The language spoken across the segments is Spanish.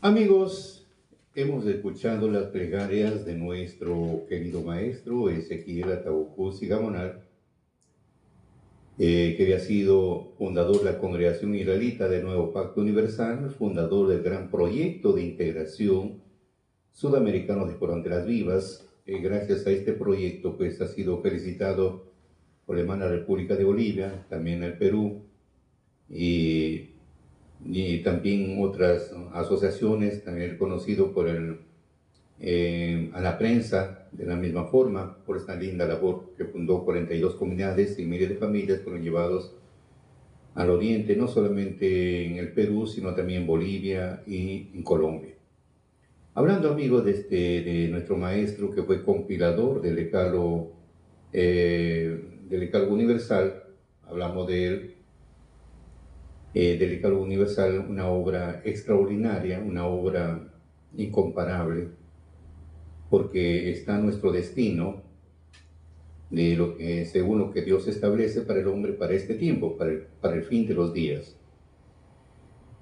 Amigos, hemos escuchado las plegarias de nuestro querido maestro Ezequiel Atahualpa Gamonal, que había sido fundador de la Congregación Israelita del Nuevo Pacto Universal, fundador del gran proyecto de integración sudamericano de Fronteras Vivas. Gracias a este proyecto, pues ha sido felicitado por la hermana República de Bolivia, también el Perú, y también otras asociaciones, también conocido por a la prensa de la misma forma, por esta linda labor que fundó 42 comunidades y miles de familias fueron llevados al oriente, no solamente en el Perú, sino también en Bolivia y en Colombia. Hablando, amigos, de nuestro maestro que fue compilador del Decálogo Universal, hablamos de él, del Decálogo Universal, una obra extraordinaria, una obra incomparable, porque está nuestro destino, de lo que, según lo que Dios establece para el hombre para este tiempo, para el fin de los días.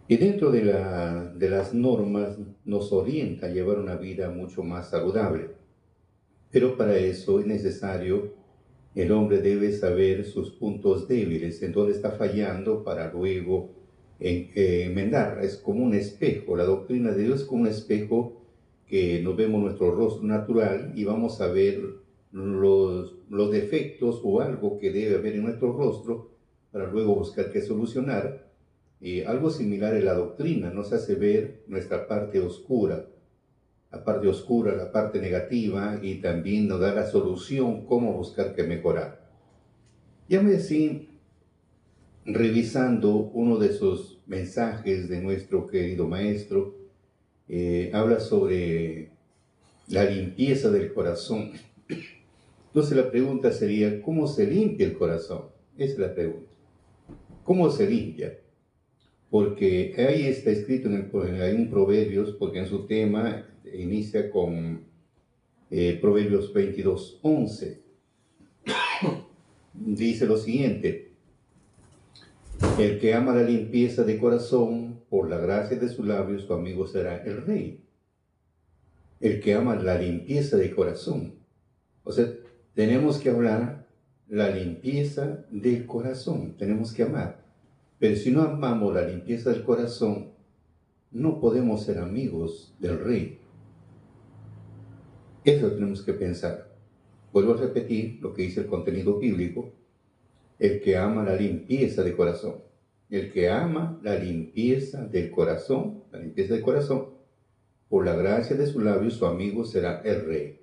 Y dentro de las normas nos orienta a llevar una vida mucho más saludable. Pero para eso es necesario, el hombre debe saber sus puntos débiles, en dónde está fallando para luego enmendar. Es como un espejo, la doctrina de Dios es como un espejo que nos vemos nuestro rostro natural y vamos a ver los defectos o algo que debe haber en nuestro rostro para luego buscar qué solucionar. Algo similar en la doctrina nos hace ver nuestra parte oscura, la parte negativa, y también nos da la solución, cómo buscar qué mejorar. Ya me así, revisando uno de esos mensajes de nuestro querido maestro, habla sobre la limpieza del corazón. Entonces la pregunta sería, ¿cómo se limpia el corazón? Esa es la pregunta. ¿Cómo se limpia? Porque ahí está escrito hay un Proverbios, porque en su tema inicia con Proverbios 22:11. Dice lo siguiente: el que ama la limpieza de corazón, por la gracia de sus labios, su amigo será el rey. El que ama la limpieza de corazón. O sea, tenemos que hablar la limpieza del corazón, tenemos que amar. Pero si no amamos la limpieza del corazón, no podemos ser amigos del rey. Eso tenemos que pensar. Vuelvo a repetir lo que dice el contenido bíblico: el que ama la limpieza de corazón. El que ama la limpieza del corazón, por la gracia de sus labios, su amigo será el rey.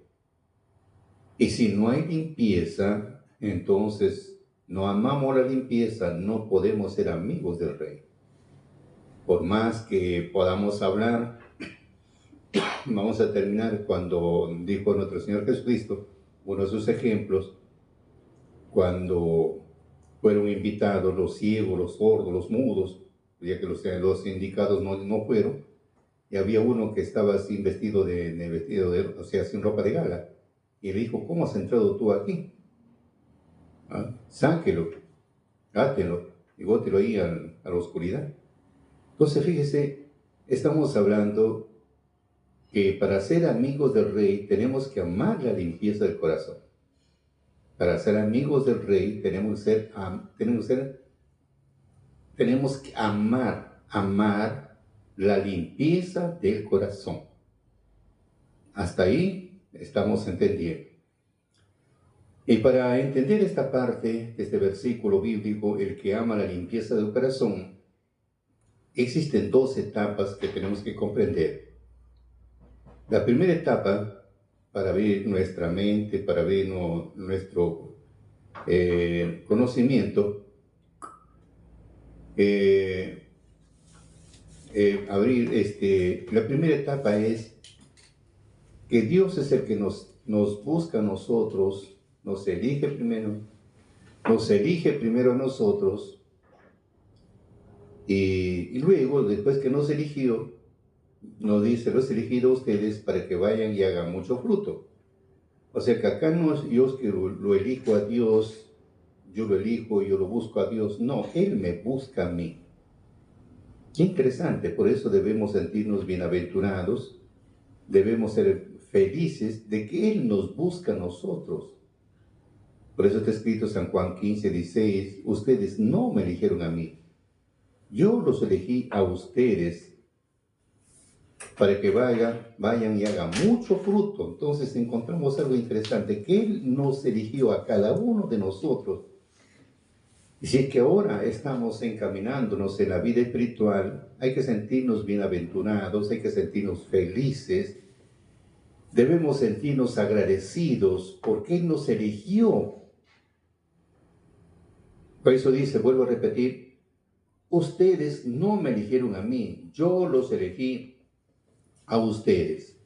Y si no hay limpieza, entonces no amamos la limpieza, no podemos ser amigos del rey. Por más que podamos hablar, vamos a terminar cuando dijo nuestro Señor Jesucristo, uno de sus ejemplos, cuando fueron invitados los ciegos, los sordos, los mudos, ya que los indicados no fueron, y había uno que estaba sin vestido o sea, sin ropa de gala, y le dijo: ¿cómo has entrado tú aquí? Sáquelo, átelo y bótelo ahí a la oscuridad. Entonces, fíjese, estamos hablando que para ser amigos del rey tenemos que amar la limpieza del corazón. Para ser amigos del rey tenemos que amar la limpieza del corazón. Hasta ahí estamos entendiendo. Y para entender esta parte de este versículo bíblico, el que ama la limpieza del corazón, existen dos etapas que tenemos que comprender. La primera etapa, para abrir nuestra mente, para abrir nuestro conocimiento, la primera etapa es que Dios es el que nos busca a nosotros, nos elige primero a nosotros, y luego, después que nos eligió, nos dice: los he elegido a ustedes para que vayan y hagan mucho fruto. O sea que acá no es yo que lo elijo a Dios, yo lo elijo, yo lo busco a Dios. No, Él me busca a mí. Qué interesante, por eso debemos sentirnos bienaventurados, debemos ser felices de que Él nos busca a nosotros. Por eso está escrito San Juan 15:16, ustedes no me eligieron a mí, yo los elegí a ustedes para que vayan y hagan mucho fruto. Entonces encontramos algo interesante, que Él nos eligió a cada uno de nosotros. Y si es que ahora estamos encaminándonos en la vida espiritual, hay que sentirnos bienaventurados, hay que sentirnos felices, debemos sentirnos agradecidos porque Él nos eligió. Por eso dice, vuelvo a repetir, ustedes no me eligieron a mí, yo los elegí a ustedes.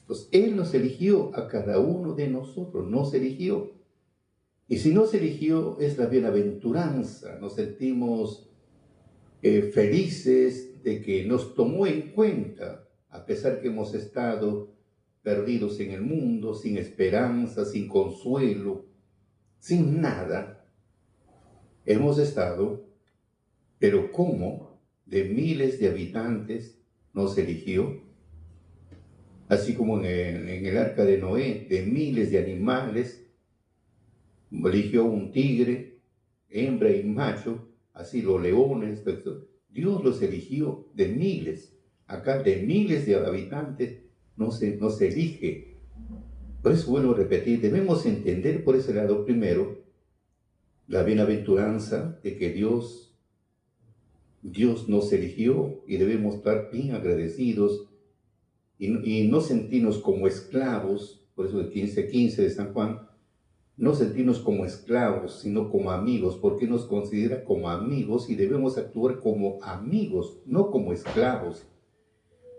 Entonces, Él nos eligió a cada uno de nosotros, nos eligió. Y si nos eligió, es la bienaventuranza, nos sentimos felices de que nos tomó en cuenta, a pesar que hemos estado perdidos en el mundo, sin esperanza, sin consuelo, sin nada. Hemos estado, pero ¿cómo? De miles de habitantes nos eligió, así como en el arca de Noé, de miles de animales, eligió un tigre, hembra y macho, así los leones, Dios los eligió de miles. Acá de miles de habitantes no se elige. Por eso vuelvo a repetir, debemos entender por ese lado primero la bienaventuranza de que Dios nos eligió y debemos estar bien agradecidos y no sentirnos como esclavos. Por eso el 15:15 de San Juan, no sentirnos como esclavos, sino como amigos, porque nos considera como amigos y debemos actuar como amigos, no como esclavos.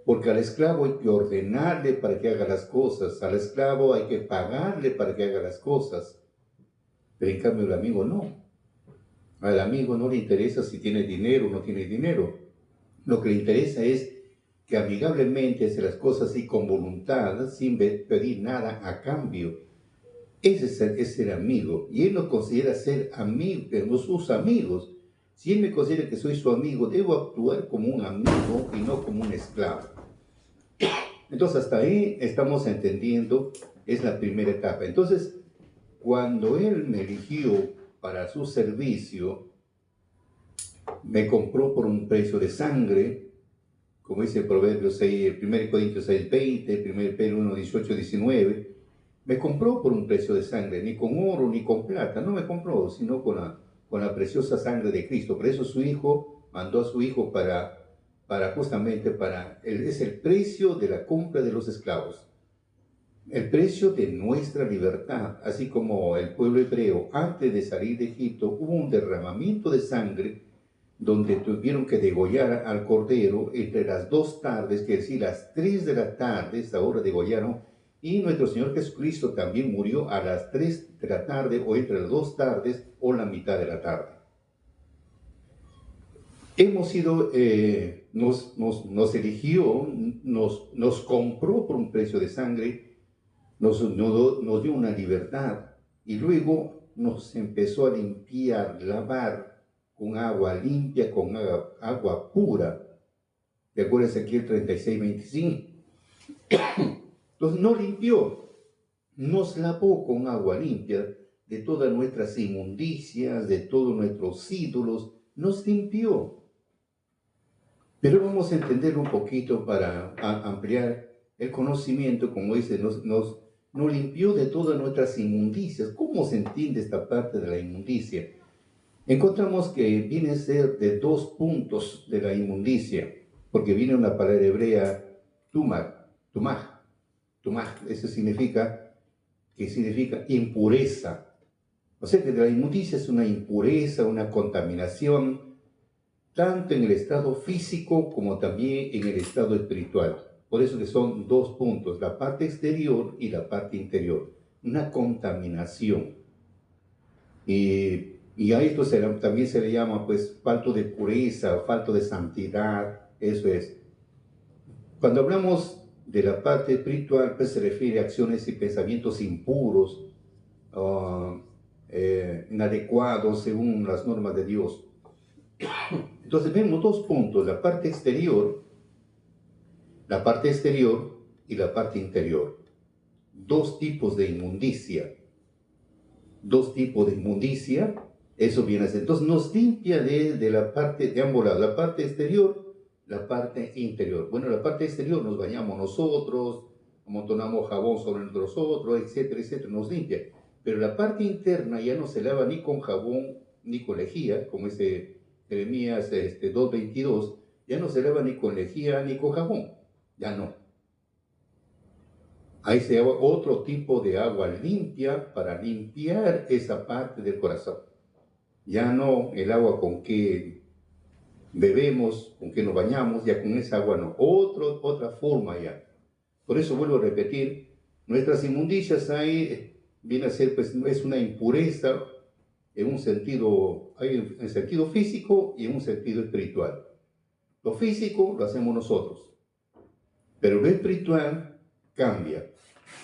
Porque al esclavo hay que ordenarle para que haga las cosas, al esclavo hay que pagarle para que haga las cosas. Pero en cambio el amigo no. Al amigo no le interesa si tiene dinero o no tiene dinero. Lo que le interesa es que amigablemente hace las cosas y con voluntad, sin pedir nada a cambio. Ese es ser amigo. Y Él nos considera ser amigos, sus amigos. Si Él me considera que soy su amigo, debo actuar como un amigo y no como un esclavo. Entonces, hasta ahí estamos entendiendo, es la primera etapa. Entonces, cuando Él me eligió para su servicio, me compró por un precio de sangre, como dice el Proverbio 6, 1 Corintios 6:20, 1 Pedro 1:18-19, me compró por un precio de sangre, ni con oro ni con plata, no me compró, sino con la preciosa sangre de Cristo. Por eso su Hijo mandó a su Hijo es el precio de la compra de los esclavos, el precio de nuestra libertad, así como el pueblo hebreo antes de salir de Egipto hubo un derramamiento de sangre donde tuvieron que degollar al cordero entre las 2 tardes, que decir las 3 de la tarde, esta hora degollaron, y nuestro Señor Jesucristo también murió a las 3 de la tarde, o entre las 2 tardes, o la mitad de la tarde. Hemos sido, nos eligió, nos compró por un precio de sangre, nos dio una libertad, y luego nos empezó a limpiar, lavar con agua limpia, con agua pura, de acuerdo a Ezequiel 36:25. Entonces nos limpió, nos lavó con agua limpia de todas nuestras inmundicias, de todos nuestros ídolos, nos limpió. Pero vamos a entender un poquito para ampliar el conocimiento, como dice, nos limpió de todas nuestras inmundicias. ¿Cómo se entiende esta parte de la inmundicia? Encontramos que viene a ser de 2 puntos de la inmundicia, porque viene una palabra hebrea, tumaj, eso significa impureza. O sea que de la inmundicia es una impureza, una contaminación, tanto en el estado físico como también en el estado espiritual. Por eso que son 2 puntos, la parte exterior y la parte interior, una contaminación. Y a esto también se le llama pues falto de pureza, falto de santidad, eso es. Cuando hablamos de la parte espiritual, pues se refiere a acciones y pensamientos impuros, inadecuados según las normas de Dios. Entonces Entonces vemos dos puntos, la parte exterior y la parte interior. Dos tipos de inmundicia. Eso viene a ser. Entonces nos limpia de la parte de ambos lados, la parte exterior, la parte interior. Bueno, la parte exterior nos bañamos nosotros, amontonamos jabón sobre nosotros, etcétera, etcétera, nos limpia. Pero la parte interna ya no se lava ni con jabón ni con lejía, como ese Jeremías 2:22, ya no se lava ni con lejía ni con jabón, ya no. Ahí se llama otro tipo de agua limpia para limpiar esa parte del corazón. Ya no el agua con que bebemos, con que nos bañamos, ya con esa agua no. Otra forma ya. Por eso vuelvo a repetir, nuestras inmundicias ahí viene a ser, pues, es una impureza en un sentido, en sentido físico y en un sentido espiritual. Lo físico lo hacemos nosotros, pero lo espiritual cambia.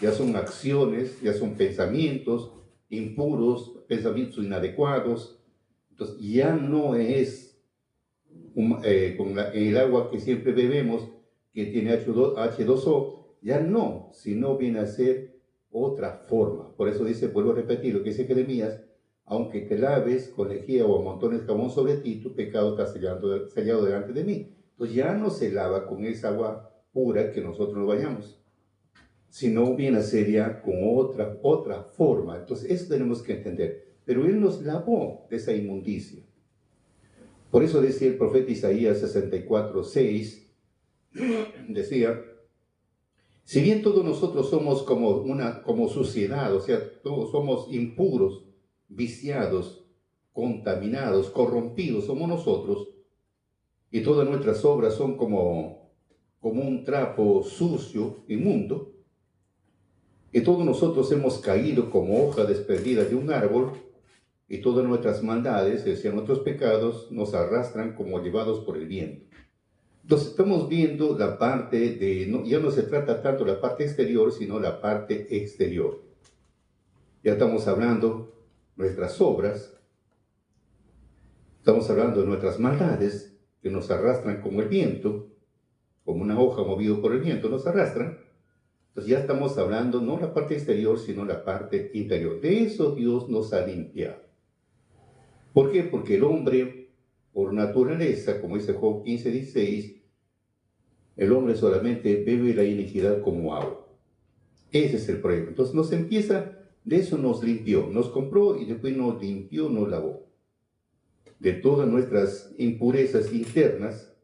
Ya son acciones, ya son pensamientos impuros, pensamientos inadecuados. Entonces ya no es con el agua que siempre bebemos, que tiene H2O, ya no, sino viene a ser otra forma. Por eso dice, vuelvo a repetir lo que dice Jeremías, aunque te laves con lejía o amontones jabón sobre ti, tu pecado está sellado delante de mí. Entonces ya no se lava con esa agua pura que nosotros nos bañamos, sino viene a ser ya con otra forma. Entonces eso tenemos que entender. Pero Él nos lavó de esa inmundicia. Por eso decía el profeta Isaías 64:6, decía, si bien todos nosotros somos como suciedad, o sea, todos somos impuros, viciados, contaminados, corrompidos, somos nosotros, y todas nuestras obras son como un trapo sucio, inmundo, y todos nosotros hemos caído como hoja desprendida de un árbol, y todas nuestras maldades, es decir, nuestros pecados, nos arrastran como llevados por el viento. Entonces estamos viendo la parte ya no se trata tanto la parte exterior, sino la parte exterior. Ya estamos hablando de nuestras obras, estamos hablando de nuestras maldades, que nos arrastran como el viento, como una hoja movida por el viento, nos arrastran. Entonces ya estamos hablando no la parte exterior, sino la parte interior. De eso Dios nos ha limpiado. ¿Por qué? Porque el hombre, por naturaleza, como dice Job 15:16, el hombre solamente bebe la iniquidad como agua. Ese es el problema. Entonces de eso nos limpió, nos compró y después nos limpió, nos lavó. De todas nuestras impurezas internas,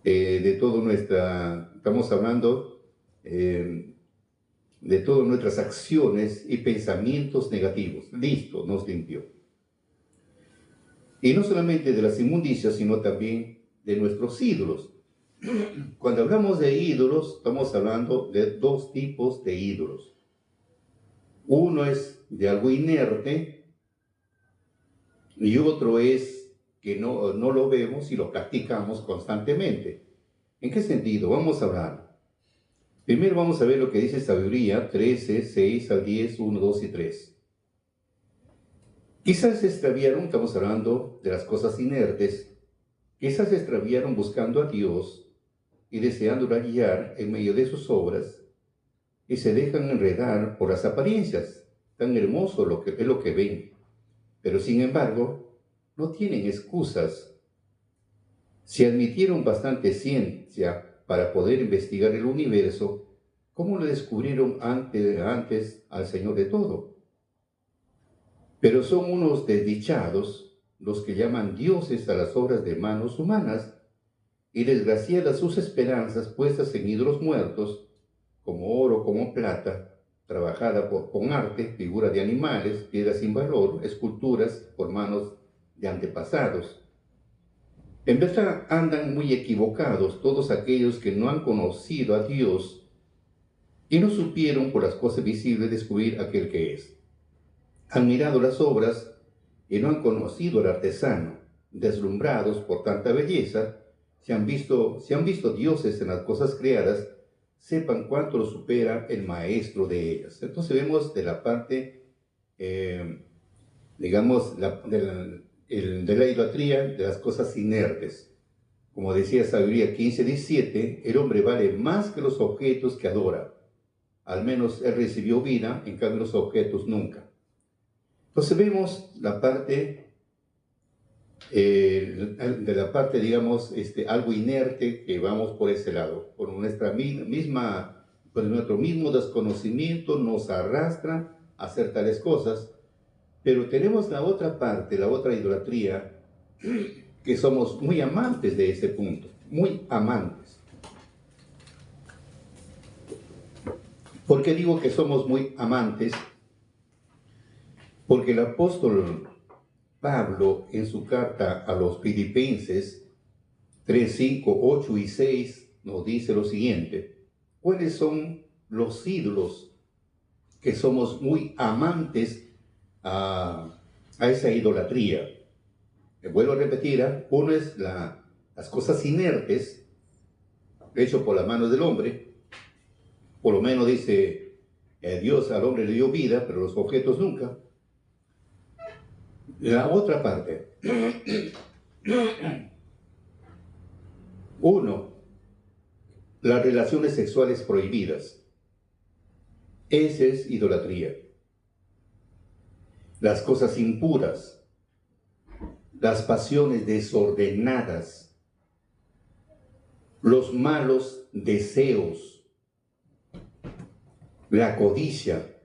estamos hablando de todas nuestras acciones y pensamientos negativos. Listo, nos limpió. Y no solamente de las inmundicias, sino también de nuestros ídolos. Cuando hablamos de ídolos, estamos hablando de dos tipos de ídolos. Uno es de algo inerte y otro es que no lo vemos y lo practicamos constantemente. ¿En qué sentido? Vamos a hablar. Primero vamos a ver lo que dice Sabiduría 13:6-10, 1, 2 y 3. Quizás se extraviaron, estamos hablando de las cosas inertes, quizás se extraviaron buscando a Dios y deseándola guiar en medio de sus obras, y se dejan enredar por las apariencias. Tan hermoso es lo que ven, pero sin embargo no tienen excusas. Si admitieron bastante ciencia para poder investigar el universo, ¿cómo lo descubrieron antes al Señor de todo? Pero son unos desdichados los que llaman dioses a las obras de manos humanas, y desgraciadas sus esperanzas puestas en ídolos muertos, como oro, como plata, trabajada con arte, figuras de animales, piedras sin valor, esculturas por manos de antepasados. En verdad andan muy equivocados todos aquellos que no han conocido a Dios y no supieron por las cosas visibles descubrir aquel que es. Han mirado las obras y no han conocido al artesano. Deslumbrados por tanta belleza, si han visto dioses en las cosas creadas, sepan cuánto lo supera el maestro de ellas. Entonces vemos de la parte, digamos, de la idolatría de las cosas inertes. Como decía Sabiduría 15:17, el hombre vale más que los objetos que adora. Al menos él recibió vida, en cambio los objetos nunca. Entonces vemos la parte, de la parte, digamos, algo inerte, que vamos por ese lado. Por nuestro mismo desconocimiento nos arrastra a hacer tales cosas. Pero tenemos la otra parte, la otra idolatría, que somos muy amantes de ese punto, muy amantes. ¿Por qué digo que somos muy amantes? Porque el apóstol Pablo, en su carta a los Filipenses 3, 5, 8 y 6, nos dice lo siguiente: ¿cuáles son los ídolos que somos muy amantes a esa idolatría? Vuelvo a repetir, uno es las cosas inertes, hecho por las manos del hombre. Por lo menos dice, Dios al hombre le dio vida, pero los objetos nunca. La otra parte, uno, las relaciones sexuales prohibidas. Esa es idolatría. Las cosas impuras, las pasiones desordenadas, los malos deseos, la codicia,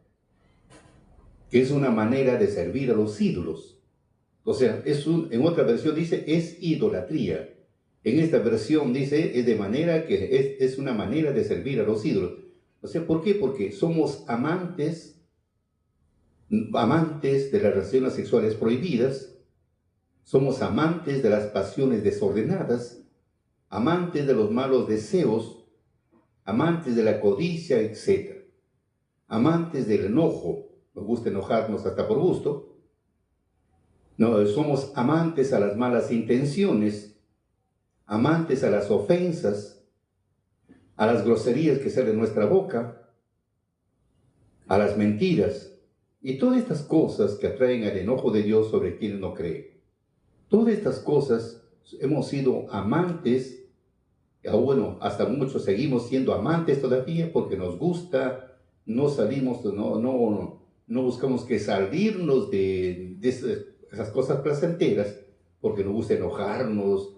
que es una manera de servir a los ídolos. O sea, en otra versión dice, es idolatría. En esta versión dice, es de manera que es una manera de servir a los ídolos. O sea, ¿por qué? Porque somos amantes de las relaciones sexuales prohibidas, somos amantes de las pasiones desordenadas, amantes de los malos deseos, amantes de la codicia, etc. Amantes del enojo, nos gusta enojarnos hasta por gusto. No, somos amantes a las malas intenciones, amantes a las ofensas, a las groserías que salen de nuestra boca, a las mentiras, y todas estas cosas que atraen al enojo de Dios sobre quien no cree. Todas estas cosas hemos sido amantes, bueno, hasta muchos seguimos siendo amantes todavía porque nos gusta, no salimos, no buscamos que salirnos de esas cosas placenteras, porque nos gusta enojarnos,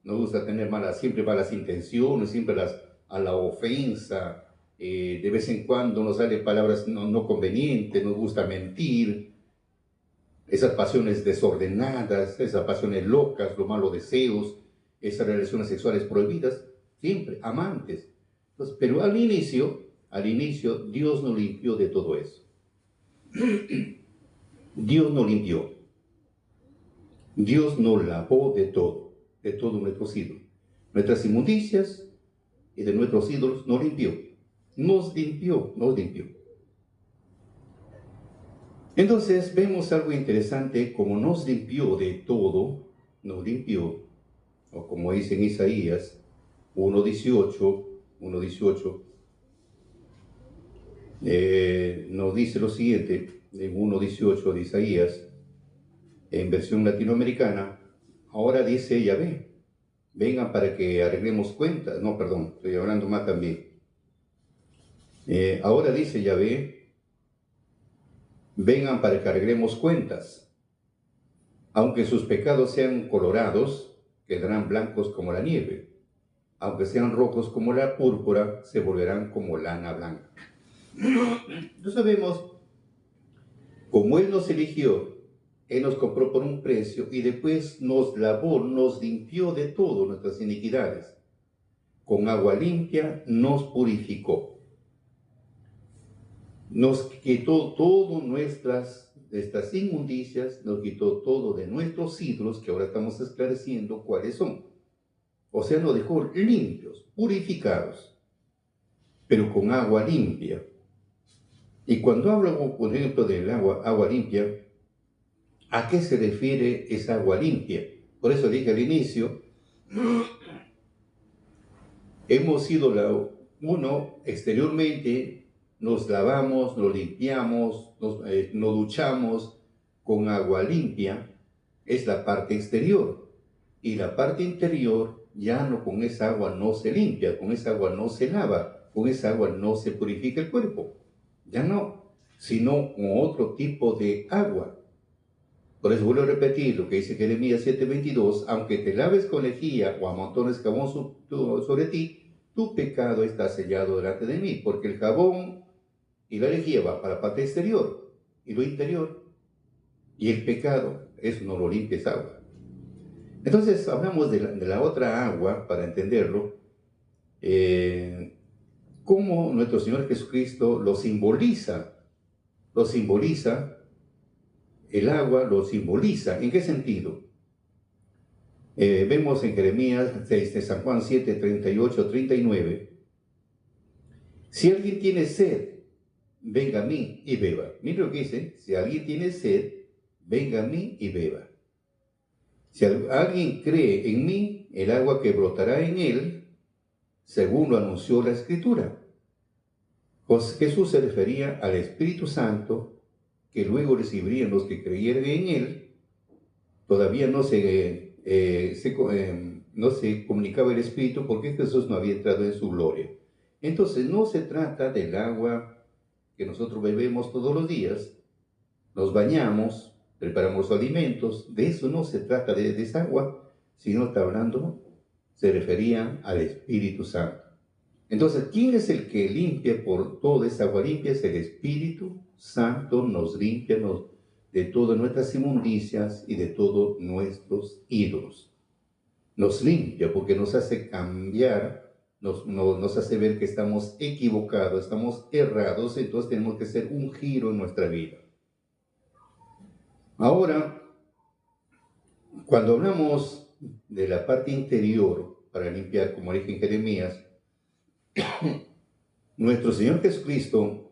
nos gusta tener siempre malas intenciones, siempre a la ofensa, de vez en cuando nos salen palabras no convenientes, nos gusta mentir, esas pasiones desordenadas, esas pasiones locas, los malos deseos, esas relaciones sexuales prohibidas, siempre amantes. Entonces, pero al inicio Dios nos limpió de todo eso. Dios nos limpió. Dios nos lavó de todos nuestros ídolos. Nuestras inmundicias y de nuestros ídolos nos limpió. Nos limpió. Entonces vemos algo interesante, como nos limpió de todo, o como dice en Isaías 1:18, nos dice lo siguiente, en 1:18 de Isaías, en versión latinoamericana: ahora dice Yahvé, vengan para que arreglemos cuentas. No, perdón, estoy hablando más también. Ahora dice Yahvé, vengan para que arreglemos cuentas. Aunque sus pecados sean colorados, quedarán blancos como la nieve. Aunque sean rojos como la púrpura, se volverán como lana blanca. No sabemos, como Él nos eligió, Él nos compró por un precio y después nos lavó, nos limpió de todas nuestras iniquidades. Con agua limpia nos purificó. Nos quitó todas nuestras inmundicias, nos quitó todo de nuestros ídolos, que ahora estamos esclareciendo cuáles son. O sea, nos dejó limpios, purificados, pero con agua limpia. Y cuando hablo, por ejemplo, del agua limpia, ¿a qué se refiere esa agua limpia? Por eso dije al inicio, hemos sido uno exteriormente. Nos lavamos, nos limpiamos, nos duchamos con agua limpia, es la parte exterior. Y la parte interior ya no, con esa agua no se limpia, con esa agua no se lava, con esa agua no se purifica el cuerpo. Ya no, sino con otro tipo de agua. Por eso vuelvo a repetir lo que dice Jeremías 7:22, aunque te laves con lejía o amontones jabón sobre ti, tu pecado está sellado delante de mí, porque el jabón y la lejía va para la parte exterior y lo interior, y el pecado, eso no lo limpia, es agua. Entonces hablamos de la otra agua, para entenderlo, cómo nuestro Señor Jesucristo lo simboliza, el agua lo simboliza. ¿En qué sentido? Vemos en Jeremías 6, de San Juan 7, 38, 39, si alguien tiene sed, venga a mí y beba. Mira lo que dice, si alguien tiene sed, venga a mí y beba. Si alguien cree en mí, el agua que brotará en él, según lo anunció la Escritura. Pues Jesús se refería al Espíritu Santo, que luego recibirían los que creyeran en él. Todavía no se comunicaba el Espíritu porque Jesús no había entrado en su gloria. Entonces no se trata del agua que nosotros bebemos todos los días, nos bañamos, preparamos alimentos, de eso no se trata de esa agua, sino está hablando, se refería al Espíritu Santo. Entonces, ¿quién es el que limpia por toda esa agua limpia? Es el Espíritu Santo, nos limpia de todas nuestras inmundicias y de todos nuestros ídolos. Nos limpia porque nos hace cambiar, nos hace ver que estamos equivocados, estamos errados, entonces tenemos que hacer un giro en nuestra vida. Ahora, cuando hablamos de la parte interior para limpiar, como dije en Jeremías, nuestro Señor Jesucristo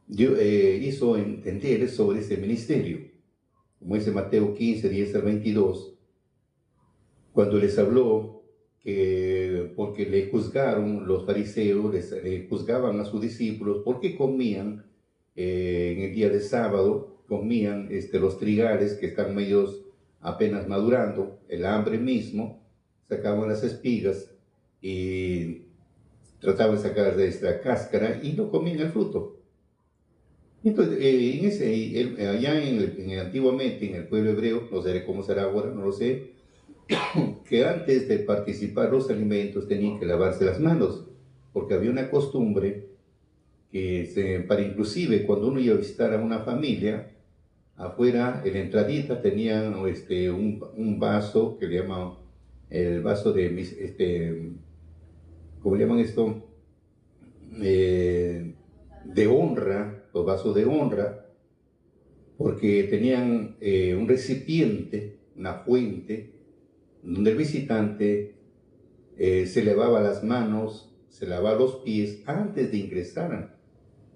hizo entender sobre este ministerio, como dice Mateo 15, 10 al 22, cuando les habló que porque le juzgaron los fariseos, le juzgaban a sus discípulos porque comían en el día de sábado, comían los trigales que están medios apenas madurando, el hambre mismo, sacaban las espigas y trataban de sacar de esta cáscara y lo comían el fruto. Entonces, allá antiguamente en el pueblo hebreo, no sé cómo será ahora, no lo sé, que antes de participar los alimentos tenían que lavarse las manos, porque había una costumbre que para inclusive cuando uno iba a visitar a una familia, afuera en la entradita tenían un vaso que le llaman el vaso de ¿cómo le llaman esto? De honra, los vasos de honra, porque tenían un recipiente, una fuente, donde el visitante se lavaba las manos, se lavaba los pies antes de ingresar,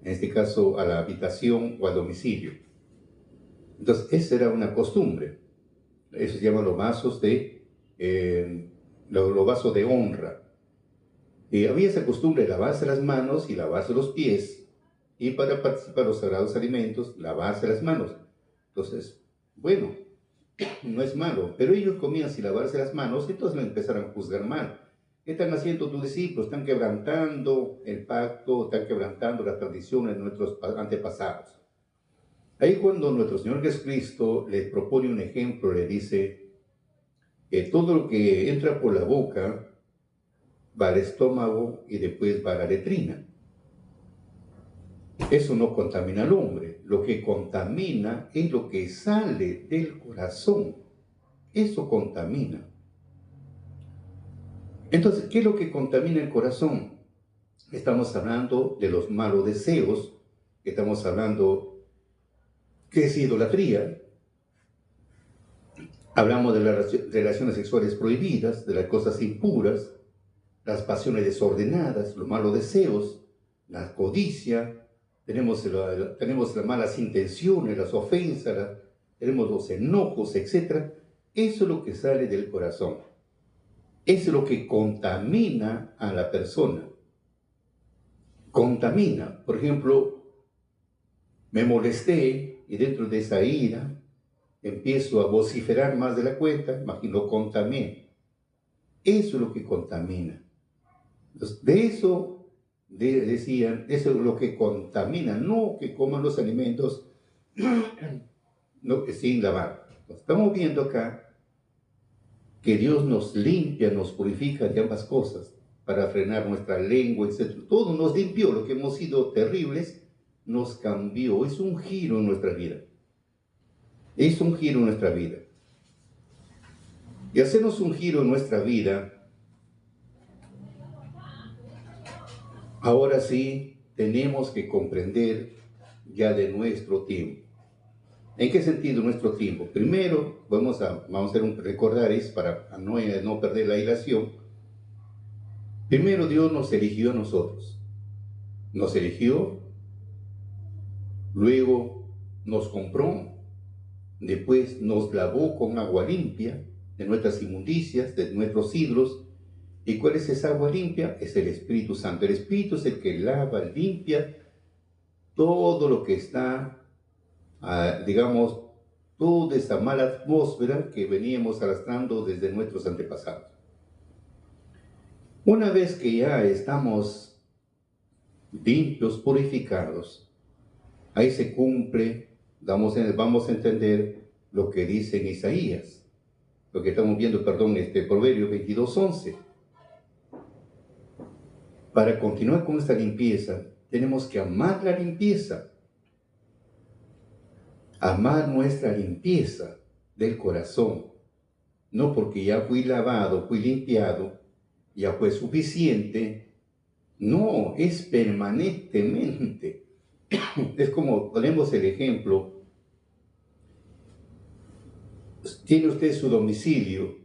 en este caso a la habitación o al domicilio. Entonces, esa era una costumbre. Eso se llaman los vasos los vasos de honra. Y había esa costumbre de lavarse las manos y lavarse los pies, y para participar en los sagrados alimentos, lavarse las manos. Entonces, bueno, no es malo, pero ellos comían sin lavarse las manos, entonces me empezaron a juzgar mal. ¿Qué están haciendo tus discípulos? Están quebrantando el pacto, están quebrantando las tradiciones de nuestros antepasados. Ahí cuando nuestro Señor Jesucristo les propone un ejemplo, le dice que todo lo que entra por la boca va al estómago y después va a la letrina. Eso no contamina al hombre. Lo que contamina es lo que sale del corazón. Eso contamina. Entonces, ¿qué es lo que contamina el corazón? Estamos hablando de los malos deseos, estamos hablando que es idolatría. Hablamos de las relaciones sexuales prohibidas, de las cosas impuras, las pasiones desordenadas, los malos deseos, la codicia, tenemos las malas intenciones, las ofensas, tenemos los enojos, etc. Eso es lo que sale del corazón. Eso es lo que contamina a la persona. Contamina. Por ejemplo, me molesté y dentro de esa ira, empiezo a vociferar más de la cuenta, imagino, contamino. Eso es lo que contamina. Entonces, decían, eso es lo que contamina, no que coman los alimentos no, sin lavar. Estamos viendo acá que Dios nos limpia, nos purifica de ambas cosas, para frenar nuestra lengua, etc. Todo nos limpió, lo que hemos sido terribles, nos cambió. Es un giro en nuestra vida. Es un giro en nuestra vida. Y hacernos un giro en nuestra vida, ahora sí tenemos que comprender ya de nuestro tiempo. ¿En qué sentido nuestro tiempo? Primero, vamos a hacer un recordar, es para no perder la hilación. Primero, Dios nos eligió a nosotros. Nos eligió, luego nos compró, después nos lavó con agua limpia de nuestras inmundicias, de nuestros ídolos. ¿Y cuál es esa agua limpia? Es el Espíritu Santo. El Espíritu es el que lava, limpia todo lo que está, digamos, toda esa mala atmósfera que veníamos arrastrando desde nuestros antepasados. Una vez que ya estamos limpios, purificados, ahí se cumple, vamos a entender lo que dice en Isaías, lo que estamos viendo, Proverbio 22:11. Para continuar con esta limpieza, tenemos que amar la limpieza. Amar nuestra limpieza del corazón. No porque ya fui lavado, fui limpiado, ya fue suficiente. No, es permanentemente. Es como ponemos el ejemplo. Tiene usted su domicilio.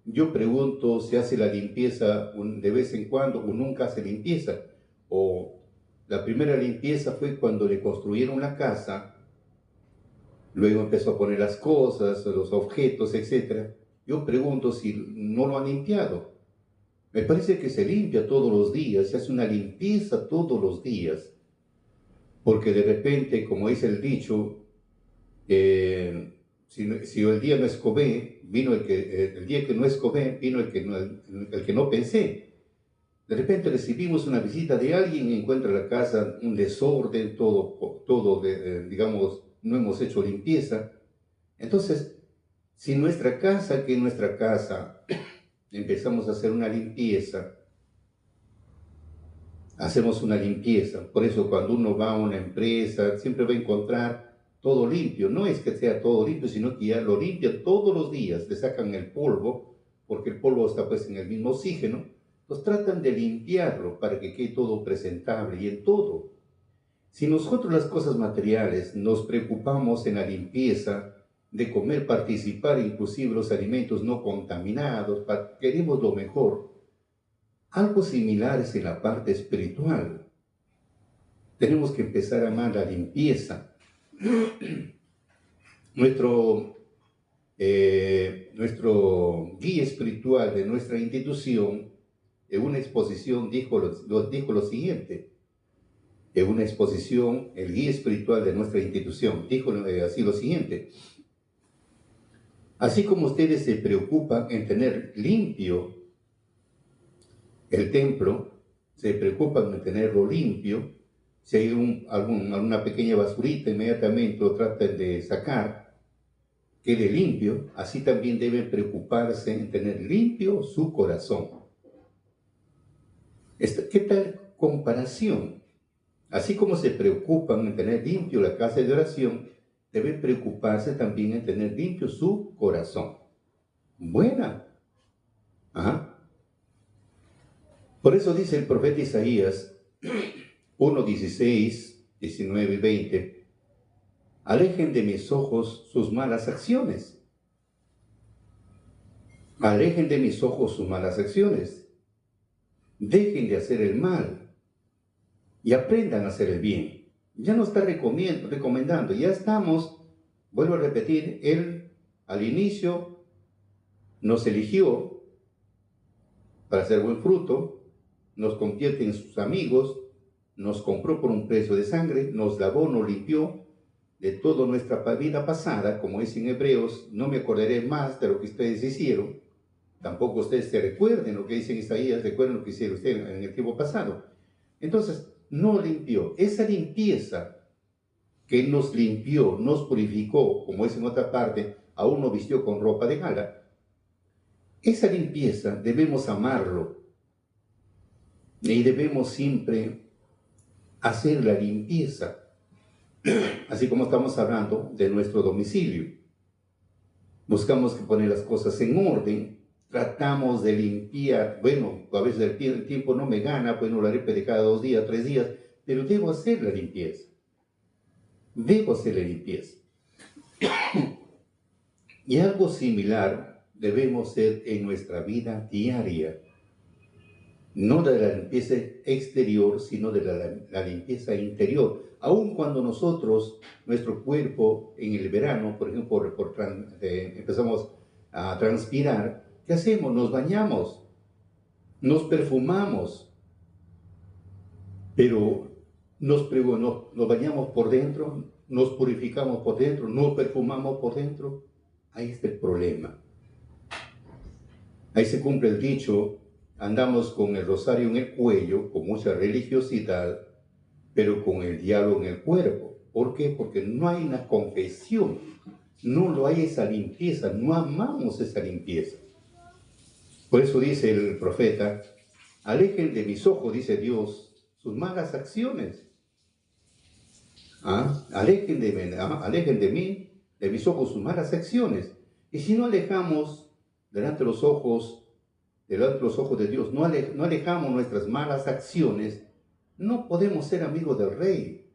Yo pregunto si hace la limpieza de vez en cuando o nunca hace limpieza. O la primera limpieza fue cuando le construyeron la casa. Luego empezó a poner las cosas, los objetos, etc. Yo pregunto si no lo han limpiado. Me parece que se limpia todos los días, se hace una limpieza todos los días. Porque de repente, como dice el dicho, si el día no escobé, vino el día que no escobé, vino el que no pensé. De repente recibimos una visita de alguien y encuentra la casa un desorden, todo digamos, no hemos hecho limpieza. Entonces, si en nuestra casa empezamos a hacer una limpieza, hacemos una limpieza. Por eso cuando uno va a una empresa, siempre va a encontrar todo limpio. No es que sea todo limpio, sino que ya lo limpian todos los días. Le sacan el polvo, porque el polvo está pues en el mismo oxígeno. Entonces tratan de limpiarlo para que quede todo presentable y en todo. Si nosotros las cosas materiales nos preocupamos en la limpieza, de comer, participar inclusive los alimentos no contaminados, queremos lo mejor, algo similar es en la parte espiritual. Tenemos que empezar a amar la limpieza. Nuestro guía espiritual de nuestra institución, en una exposición dijo lo siguiente. En una exposición, el guía espiritual de nuestra institución dijo así lo siguiente: así como ustedes se preocupan en tener limpio el templo, se preocupan en tenerlo limpio, si hay alguna pequeña basurita, inmediatamente lo tratan de sacar, quede limpio. Así también deben preocuparse en tener limpio su corazón. ¿Qué tal comparación? Así como se preocupan en tener limpio la casa de oración, deben preocuparse también en tener limpio su corazón. Buena. Ajá. Por eso dice el profeta Isaías 1:16, 19 y 20, alejen de mis ojos sus malas acciones. Alejen de mis ojos sus malas acciones. Dejen de hacer el mal y aprendan a hacer el bien. Ya no está recomendando, ya estamos, vuelvo a repetir, Él al inicio nos eligió para hacer buen fruto, nos convierte en sus amigos, nos compró por un precio de sangre, nos lavó, nos limpió, de toda nuestra vida pasada, como dice en Hebreos, no me acordaré más de lo que ustedes hicieron, tampoco ustedes se recuerden lo que dice en Isaías, recuerden lo que hicieron ustedes en el tiempo pasado. Entonces, no limpió. Esa limpieza que nos limpió, nos purificó, como es en otra parte, aún nos vistió con ropa de gala. Esa limpieza debemos amarlo y debemos siempre hacer la limpieza, así como estamos hablando de nuestro domicilio. Buscamos que poner las cosas en orden, tratamos de limpiar, bueno, a veces el tiempo no me gana, pues no lo haré de cada 2 días, 3 días, pero debo hacer la limpieza. Debo hacer la limpieza. Y algo similar debemos hacer en nuestra vida diaria. No de la limpieza exterior, sino de la limpieza interior. Aun cuando nosotros, nuestro cuerpo en el verano, por ejemplo, empezamos a transpirar, ¿qué hacemos? Nos bañamos, nos perfumamos, pero nos bañamos por dentro, nos purificamos por dentro, nos perfumamos por dentro. Ahí está el problema. Ahí se cumple el dicho: andamos con el rosario en el cuello, con mucha religiosidad, pero con el diablo en el cuerpo. ¿Por qué? Porque no hay una confesión, no lo hay esa limpieza, no amamos esa limpieza. Por eso dice el profeta: alejen de mis ojos, dice Dios, sus malas acciones. Alejen de mí, de mis ojos, sus malas acciones. Y si no alejamos delante de los ojos de Dios, no alejamos nuestras malas acciones, no podemos ser amigos del Rey.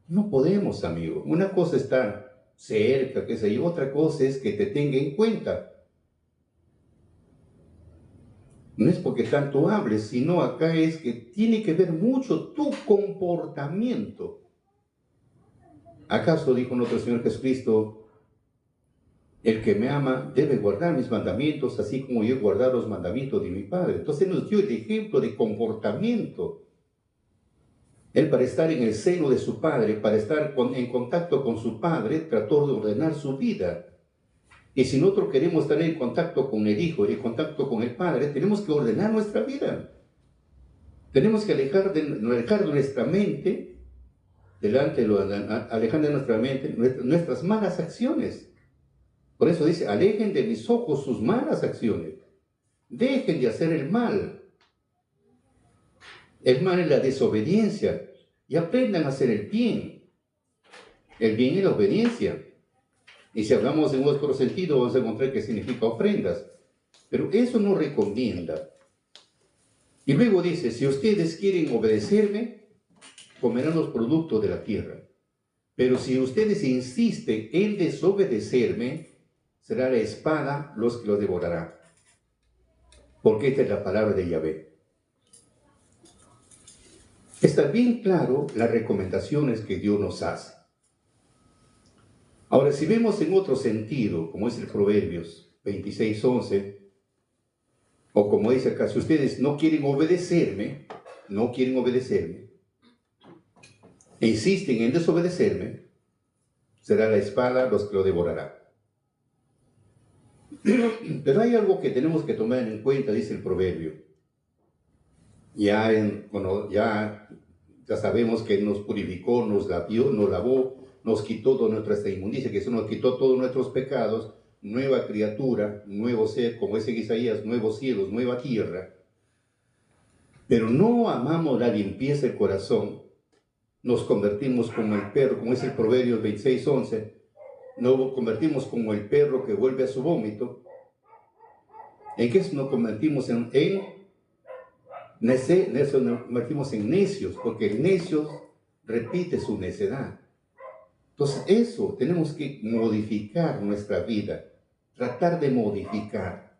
No podemos, amigo. Una cosa es estar cerca, qué sé yo, otra cosa es que te tenga en cuenta. No es porque tanto hables, sino acá es que tiene que ver mucho tu comportamiento. ¿Acaso dijo nuestro Señor Jesucristo: el que me ama debe guardar mis mandamientos, así como yo he guardado los mandamientos de mi Padre? Entonces nos dio el ejemplo de comportamiento. Él, para estar en el seno de su Padre, para estar en contacto con su Padre, trató de ordenar su vida. Y si nosotros queremos estar en contacto con el Hijo y en contacto con el Padre, tenemos que ordenar nuestra vida. Tenemos que alejar de nuestra mente, alejar de nuestra mente nuestras malas acciones. Por eso dice: alejen de mis ojos sus malas acciones. Dejen de hacer el mal. El mal es la desobediencia. Y aprendan a hacer el bien. El bien es la obediencia. Y si hablamos en otro sentido, vamos a encontrar que significa ofrendas. Pero eso no recomienda. Y luego dice: si ustedes quieren obedecerme, comerán los productos de la tierra. Pero si ustedes insisten en desobedecerme, será la espada los que los devorará. Porque esta es la palabra de Yahvé. Está bien claro las recomendaciones que Dios nos hace. Ahora, si vemos en otro sentido, como es el Proverbios 26:11, o como dice acá: si ustedes no quieren obedecerme, e insisten en desobedecerme, será la espada los que lo devorará. Pero hay algo que tenemos que tomar en cuenta, dice el proverbio. Ya sabemos que nos purificó, nos lavó, nos quitó toda nuestra inmundicia, que eso nos quitó todos nuestros pecados, nueva criatura, nuevo ser, como dice Isaías, nuevos cielos, nueva tierra. Pero no amamos la limpieza del corazón, nos convertimos como el perro, como es el Proverbios 26:11, nos convertimos como el perro que vuelve a su vómito. ¿En qué nos convertimos? Nos convertimos en necios, porque el necio repite su necedad. Entonces eso, tenemos que modificar nuestra vida, tratar de modificar.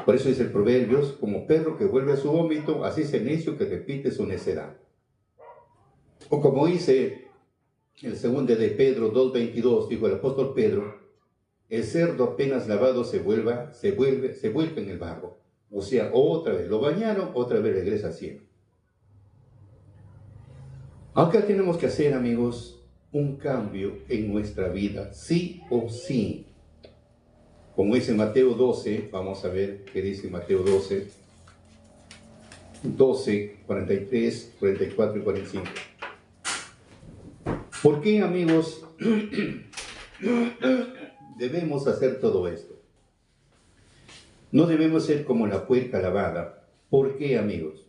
Por eso dice el Proverbios: como perro que vuelve a su vómito, así es el necio que repite su necedad. O como dice el segundo de Pedro 2:22, dijo el apóstol Pedro: el cerdo apenas lavado se vuelve en el barro. O sea, otra vez lo bañaron, otra vez regresa al cielo. Acá tenemos que hacer, amigos, un cambio en nuestra vida, sí o sí. Como dice Mateo 12, vamos a ver qué dice Mateo 12, 12, 43, 44 y 45. ¿Por qué, amigos, debemos hacer todo esto? No debemos ser como la puerca lavada. ¿Por qué, amigos?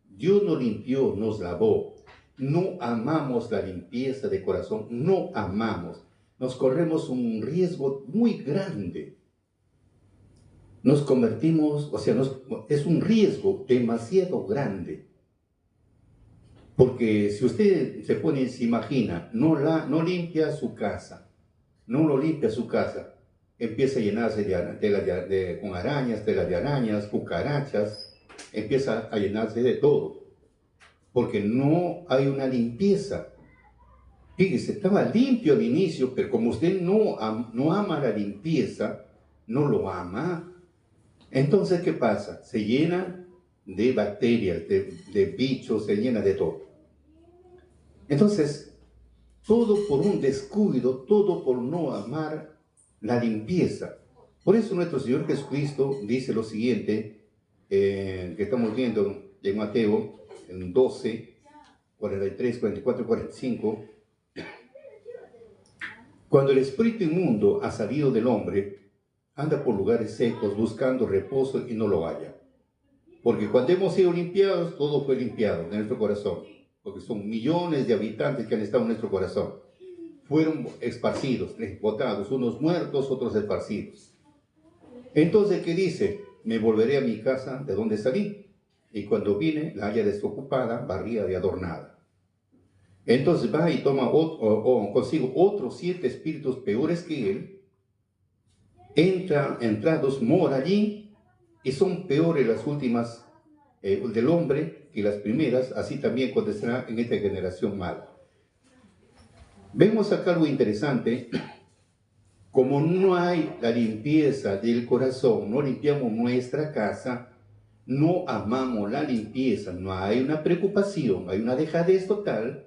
Dios nos limpió, nos lavó. No amamos la limpieza de corazón, no amamos. Nos corremos un riesgo muy grande. Nos convertimos, o sea, es un riesgo demasiado grande. Porque si usted se pone, se imagina, no limpia su casa, no lo limpia su casa, empieza a llenarse con arañas, telas de arañas, cucarachas, empieza a llenarse de todo, porque no hay una limpieza. Fíjese, estaba limpio al inicio, pero como usted no ama la limpieza, no lo ama, entonces, ¿qué pasa? Se llena de bacterias, de bichos, se llena de todo. Entonces, todo por un descuido, todo por no amar la limpieza. Por eso nuestro Señor Jesucristo dice lo siguiente, que estamos viendo en Mateo, en 12, 43, 44 y 45. Cuando el espíritu inmundo ha salido del hombre, anda por lugares secos buscando reposo y no lo halla. Porque cuando hemos sido limpiados, todo fue limpiado de nuestro corazón. Porque son millones de habitantes que han estado en nuestro corazón. Fueron esparcidos, botados, unos muertos, otros esparcidos. Entonces, ¿qué dice? Me volveré a mi casa de donde salí. Y cuando vine, la halla desocupada, barrida y adornada. Entonces va y toma consigo otros 7 espíritus peores que él. Entrados, mora allí, y son peores las últimas del hombre que las primeras, así también acontecerá en esta generación mala. Vemos acá algo interesante, como no hay la limpieza del corazón, no limpiamos nuestra casa, no amamos la limpieza, no hay una preocupación, hay una dejadez total.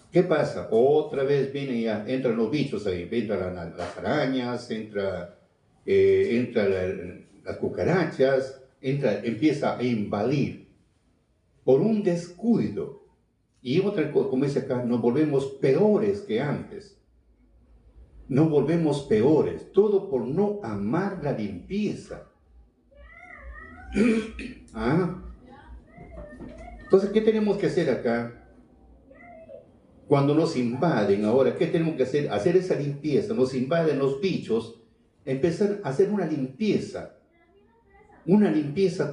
¿Qué pasa? Otra vez entran los bichos ahí, entran las arañas, entran las cucarachas, empieza a invadir por un descuido. Y otra cosa, como dice acá, nos volvemos peores que antes. Nos volvemos peores, todo por no amar la limpieza. Entonces, ¿qué tenemos que hacer acá? Cuando nos invaden ahora, ¿qué tenemos que hacer? Hacer esa limpieza, nos invaden los bichos, empezar a hacer una limpieza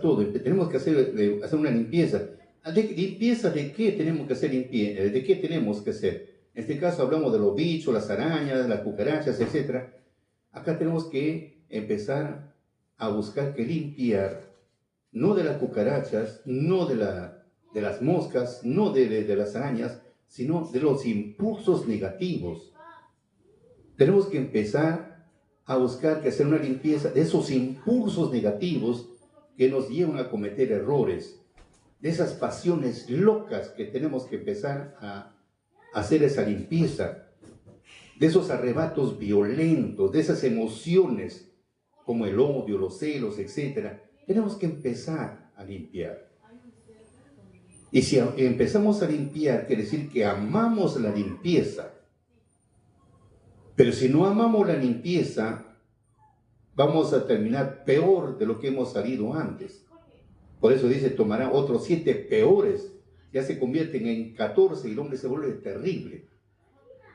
todo, tenemos que hacer una limpieza. ¿Limpieza de qué tenemos que hacer limpieza? ¿De qué tenemos que hacer? En este caso hablamos de los bichos, las arañas, las cucarachas, etc. Acá tenemos que empezar a buscar que limpiar, no de las cucarachas, no de las moscas, no de las arañas, sino de los impulsos negativos. Tenemos que empezar a buscar que hacer una limpieza de esos impulsos negativos que nos llevan a cometer errores, de esas pasiones locas que tenemos que empezar a hacer esa limpieza, de esos arrebatos violentos, de esas emociones como el odio, los celos, etc. Tenemos que empezar a limpiar. Y si empezamos a limpiar, quiere decir que amamos la limpieza. Pero si no amamos la limpieza, vamos a terminar peor de lo que hemos salido antes. Por eso dice, tomará otros 7 peores. Ya se convierten en 14 y el hombre se vuelve terrible.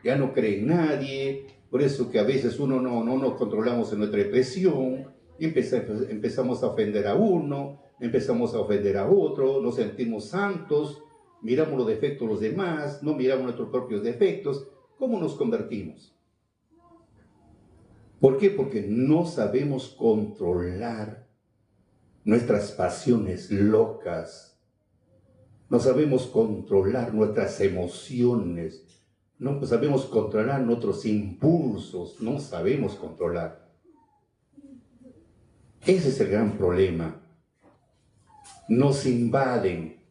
Ya no cree en nadie. Por eso que a veces uno no nos controlamos en nuestra expresión. Y empezamos a ofender a uno, empezamos a ofender a otro, nos sentimos santos, miramos los defectos de los demás, no miramos nuestros propios defectos. ¿Cómo nos convertimos? ¿Por qué? Porque no sabemos controlar nuestras pasiones locas, no sabemos controlar nuestras emociones, no sabemos controlar nuestros impulsos, no sabemos controlar. Ese es el gran problema. Nos invaden.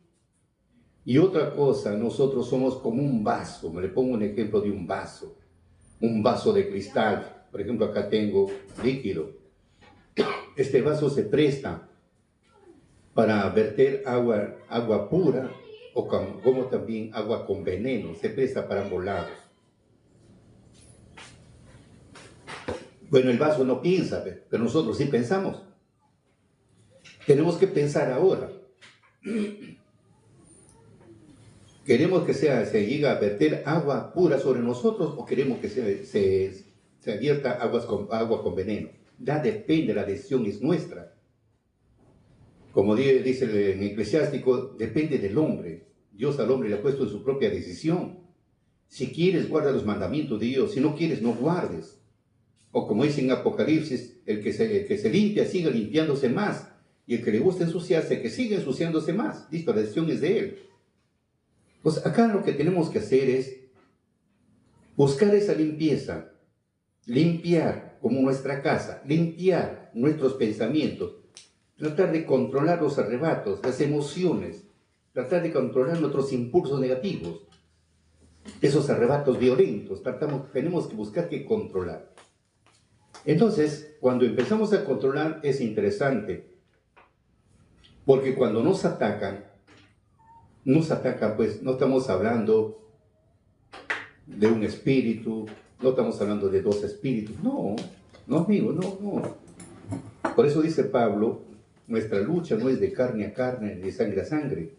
Y otra cosa, nosotros somos como un vaso. Me le pongo un ejemplo de un vaso de cristal. Por ejemplo, acá tengo líquido. Este vaso se presta para verter agua pura o como también agua con veneno. Se presta para ambos lados. Bueno, el vaso no piensa, pero nosotros sí pensamos. Tenemos que pensar ahora. ¿Queremos que se llegue a verter agua pura sobre nosotros o queremos que se vierta agua con veneno? Ya depende, la decisión es nuestra. Como dice el eclesiástico, depende del hombre. Dios al hombre le ha puesto en su propia decisión. Si quieres, guarda los mandamientos de Dios. Si no quieres, no guardes. O como dice en Apocalipsis, el que se limpia sigue limpiándose más. Y el que le gusta ensuciarse, que siga ensuciándose más. Listo, la decisión es de él. Pues acá lo que tenemos que hacer es buscar esa limpieza, limpiar como nuestra casa, limpiar nuestros pensamientos, tratar de controlar los arrebatos, las emociones, tratar de controlar nuestros impulsos negativos, esos arrebatos violentos, tenemos que buscar que controlar. Entonces, cuando empezamos a controlar es interesante, porque cuando nos atacan, pues no estamos hablando de un espíritu, no estamos hablando de dos espíritus, no, amigo, no. Por eso dice Pablo, nuestra lucha no es de carne a carne, ni de sangre a sangre.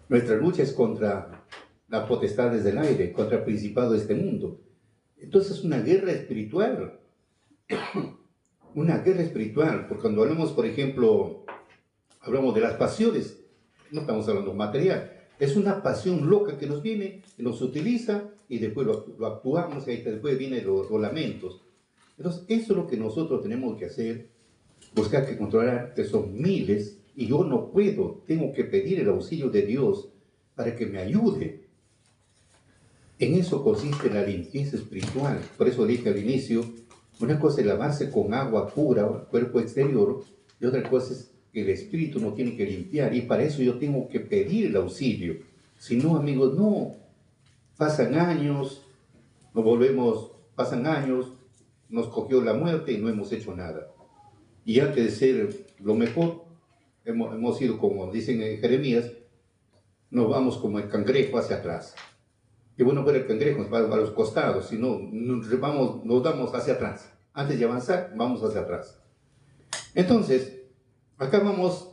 Nuestra lucha es contra las potestades del aire, contra el principado de este mundo. Entonces es una guerra espiritual, porque cuando hablamos, por ejemplo, hablamos de las pasiones, no estamos hablando material, es una pasión loca que nos viene, que nos utiliza y después lo actuamos y ahí después vienen los lamentos. Entonces eso es lo que nosotros tenemos que hacer, buscar que controlar, que son miles y yo no puedo, tengo que pedir el auxilio de Dios para que me ayude. En eso consiste la limpieza espiritual. Por eso dije al inicio, una cosa es lavarse con agua pura, cuerpo exterior, y otra cosa es que el espíritu no tiene que limpiar, y para eso yo tengo que pedir el auxilio. Si no, amigos, no. Pasan años, pasan años, nos cogió la muerte y no hemos hecho nada. Y antes de ser lo mejor, hemos ido, como dicen en Jeremías, nos vamos como el cangrejo hacia atrás. Qué bueno fuera el cangrejo, va a los costados, si no, nos damos hacia atrás. Antes de avanzar, vamos hacia atrás. Entonces, acá vamos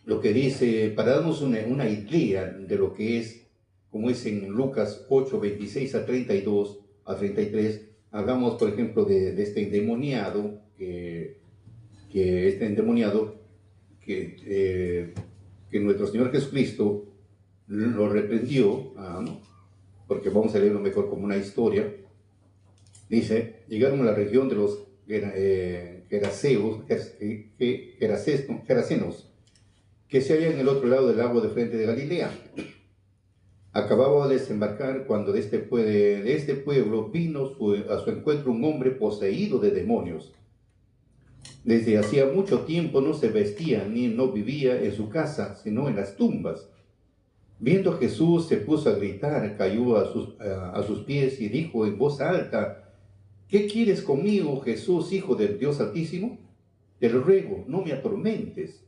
lo que dice, para darnos una idea de lo que es, como es en Lucas 8, 26 a 32 a 33, hablamos, por ejemplo, de este endemoniado, que nuestro Señor Jesucristo lo reprendió, ¿no? Porque vamos a leerlo mejor como una historia. Dice, llegaron a la región de los Gerasenos, que se hallan en el otro lado del lago de frente de Galilea. Acababa de desembarcar cuando de este pueblo vino a su encuentro un hombre poseído de demonios. Desde hacía mucho tiempo no se vestía ni no vivía en su casa, sino en las tumbas. Viendo a Jesús se puso a gritar, cayó a sus pies y dijo en voz alta, ¿qué quieres conmigo, Jesús, Hijo del Dios Altísimo? Te lo ruego, no me atormentes.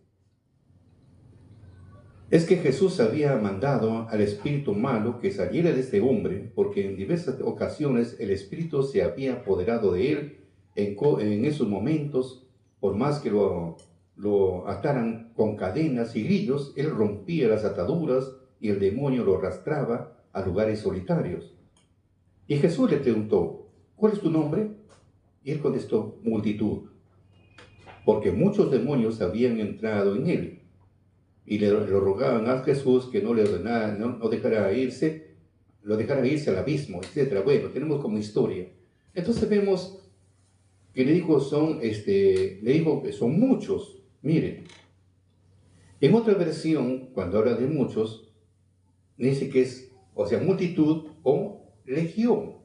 Es que Jesús había mandado al espíritu malo que saliera de este hombre, porque en diversas ocasiones el espíritu se había apoderado de él. En esos momentos, por más que lo ataran con cadenas y grillos, él rompía las ataduras y el demonio lo arrastraba a lugares solitarios. Y Jesús le preguntó, ¿cuál es tu nombre? Y él contestó, multitud, porque muchos demonios habían entrado en él. Y le rogaban a Jesús que no le ordenara, no dejara irse, lo dejara irse al abismo, etc. Bueno, tenemos como historia. Entonces vemos que le dijo que son muchos. Miren, en otra versión, cuando habla de muchos, dice que es, multitud o legión.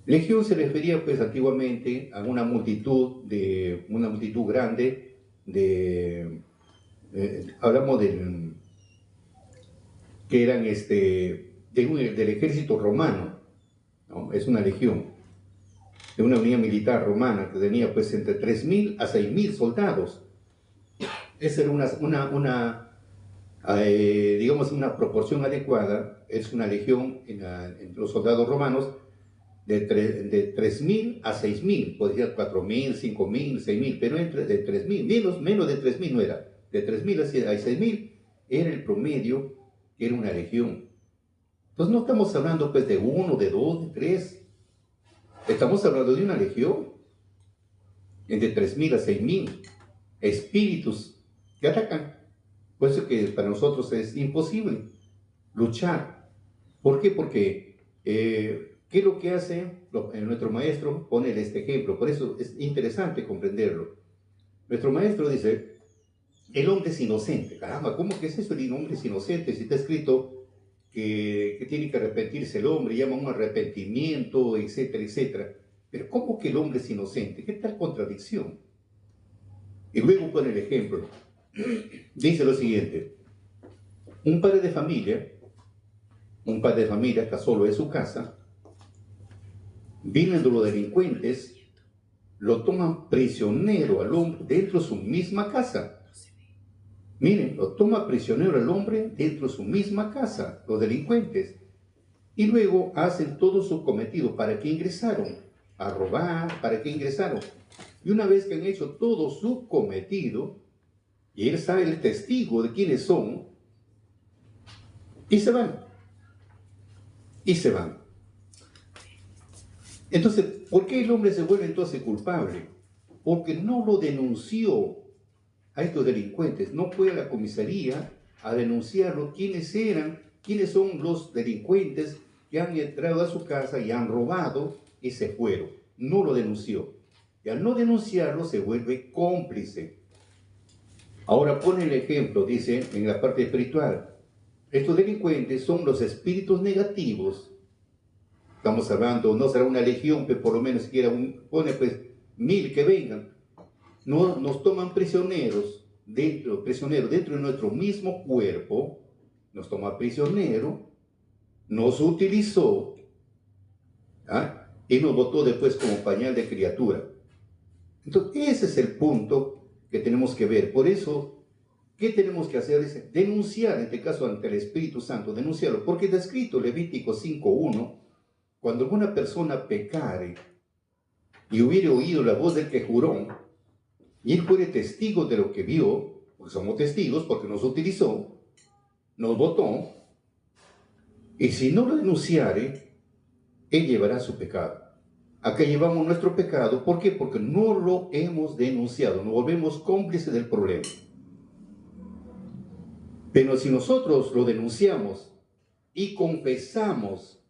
Legión se refería, pues, antiguamente a una multitud grande hablamos que eran del ejército romano, ¿no? Es una legión, de una unidad militar romana que tenía pues entre 3.000 a 6.000 soldados. Esa era digamos, una proporción adecuada. Es una legión en los soldados romanos de 3.000 a 6.000, podría ser 4.000, 5.000, 6.000, pero de 3.000, menos de 3.000 no era. De 3.000 a 6.000 era el promedio, que era una legión. Entonces no estamos hablando pues de uno, de dos, de tres. Estamos hablando de una legión, entre 3.000 a 6.000 espíritus que atacan. Por eso que para nosotros es imposible luchar. ¿Por qué? Porque, ¿qué es lo que hace nuestro maestro? Pone este ejemplo. Por eso es interesante comprenderlo. Nuestro maestro dice, el hombre es inocente. Caramba, ¿cómo que es eso? El hombre es inocente. Si está escrito que tiene que arrepentirse el hombre, llama un arrepentimiento, etcétera, etcétera. Pero ¿cómo que el hombre es inocente? ¿Qué tal contradicción? Y luego pone el ejemplo. Dice lo siguiente: un padre de familia está solo en su casa, vienen los delincuentes, lo toman prisionero al hombre dentro de su misma casa. Miren, lo toma prisionero al hombre dentro de su misma casa, los delincuentes. Y luego hacen todo su cometido. ¿Para qué ingresaron? A robar. ¿Para qué ingresaron? Y una vez que han hecho todo su cometido, y él sabe el testigo de quiénes son, y se van. Y se van. Entonces, ¿por qué el hombre se vuelve entonces culpable? Porque no lo denunció a estos delincuentes. No fue a la comisaría a denunciarlo quiénes eran, quiénes son los delincuentes que han entrado a su casa y han robado y se fueron. No lo denunció. Y al no denunciarlo se vuelve cómplice. Ahora pone el ejemplo, dice, en la parte espiritual. Estos delincuentes son los espíritus negativos. Estamos hablando, no será una legión, pero por lo menos siquiera pone pues 1.000 que vengan. No, nos toman prisioneros dentro de nuestro mismo cuerpo, nos toma prisionero, nos utilizó, ¿ah? Y nos botó después como pañal de criatura. Entonces, ese es el punto que tenemos que ver. Por eso, ¿qué tenemos que hacer? Es denunciar, en este caso ante el Espíritu Santo, denunciarlo, porque está escrito Levítico 5:1, cuando alguna persona pecare y hubiere oído la voz del que juró, y él fuere testigo de lo que vio, porque somos testigos, porque nos utilizó, nos votó, y si no lo denunciare, él llevará su pecado. Acá llevamos nuestro pecado, ¿por qué? Porque no lo hemos denunciado, nos volvemos cómplices del problema. Pero si nosotros lo denunciamos y confesamos